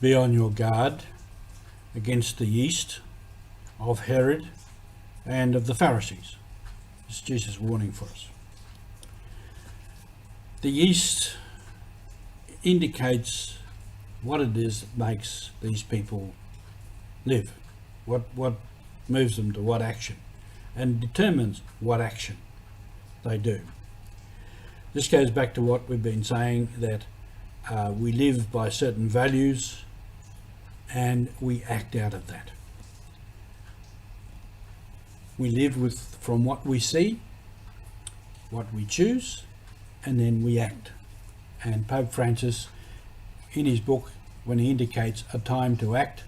Be on your guard against the yeast of Herod and of the Pharisees. It's Jesus' warning for us. The yeast indicates what it is that makes these people live, what moves them to what action, and determines what action they do. This goes back to what we've been saying, that we live by certain values and we act out of that. We live from what we see, what we choose, and then we act. And Pope Francis, in his book, when he indicates a time to act,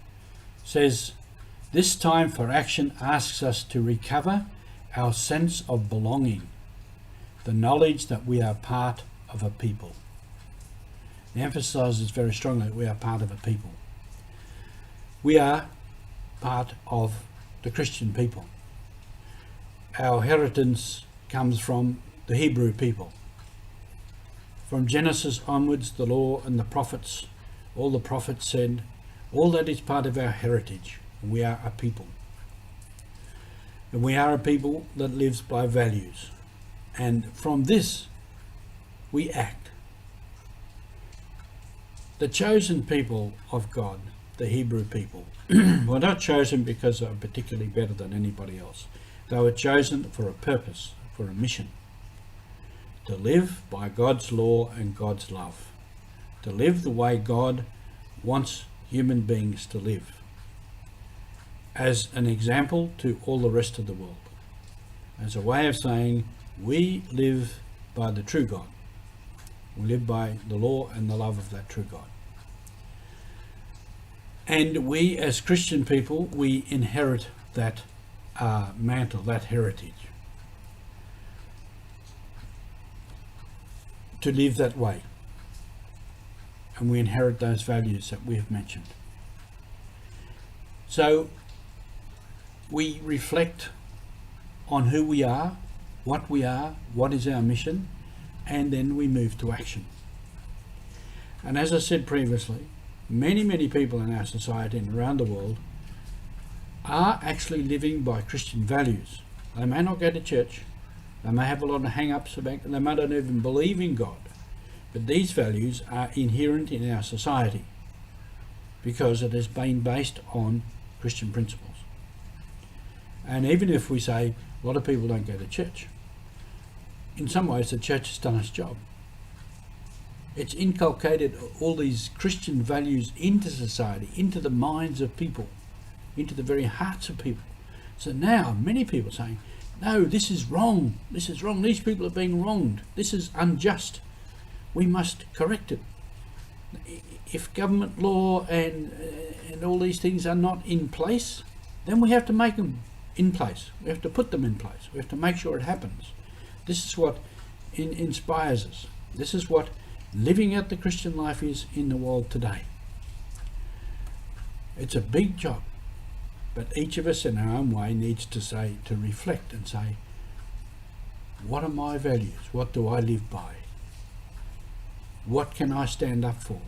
says, "This time for action asks us to recover our sense of belonging, the knowledge that we are part of a people." He emphasises very strongly that we are part of a people. We are part of the Christian people. Our inheritance comes from the Hebrew people. From Genesis onwards, the law and the prophets, all the prophets said, all that is part of our heritage. We are a people. And we are a people that lives by values. And from this, we act. The chosen people of God, the Hebrew people, were not chosen because they were particularly better than anybody else. They were chosen for a purpose, for a mission. To live by God's law and God's love. To live the way God wants human beings to live. As an example to all the rest of the world. As a way of saying, we live by the true God. We live by the law and the love of that true God. And we as Christian people, we inherit that mantle, that heritage. To live that way. And we inherit those values that we have mentioned. So we reflect on who we are, what is our mission, and then we move to action. And as I said previously, many people in our society and around the world are actually living by Christian values. They may not go to church, they may have a lot of hang-ups about, they may not even believe in God, but these values are inherent in our society because it has been based on Christian principles. And even if we say a lot of people don't go to church, in some ways the church has done its job. It's inculcated all these Christian values into society, into the minds of people, into the very hearts of people. So now many people are saying, no, this is wrong, these people are being wronged, this is unjust, we must correct it. If government law and all these things are not in place, then we have to make them in place, we have to put them in place, we have to make sure it happens. This is what inspires us, this is what living out the Christian life is in the world today. It's a big job. But each of us in our own way needs to reflect and say, what are my values? What do I live by? What can I stand up for?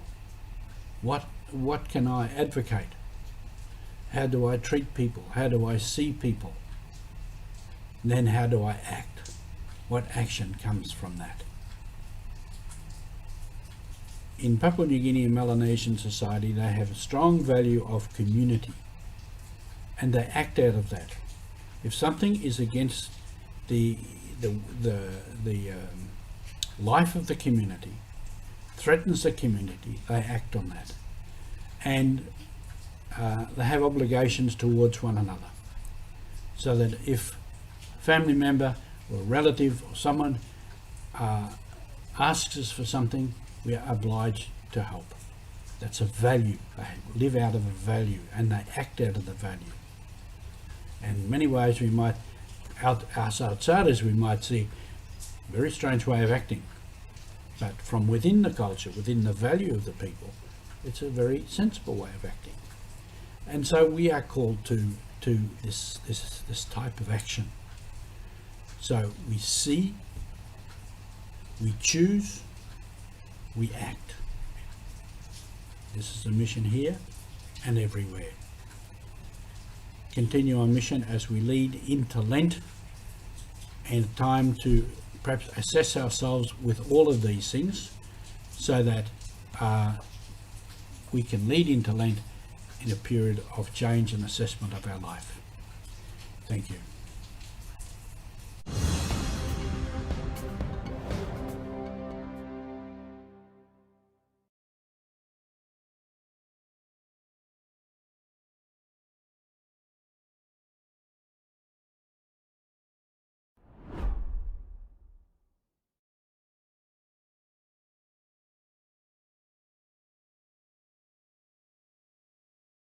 What can I advocate? How do I treat people? How do I see people? And then how do I act? What action comes from that? In Papua New Guinea and Melanesian society, they have a strong value of community. And they act out of that. If something is against the life of the community, threatens the community, they act on that. And they have obligations towards one another. So that if a family member or a relative or someone asks us for something, we are obliged to help. That's a value. They live out of a value and they act out of the value. And in many ways we might, as outsiders, we might see a very strange way of acting. But from within the culture, within the value of the people, it's a very sensible way of acting. And so we are called to this type of action. So we see, we choose, we act. This is a mission here and everywhere. Continue our mission as we lead into Lent, and time to perhaps assess ourselves with all of these things, so that we can lead into Lent in a period of change and assessment of our life. Thank you.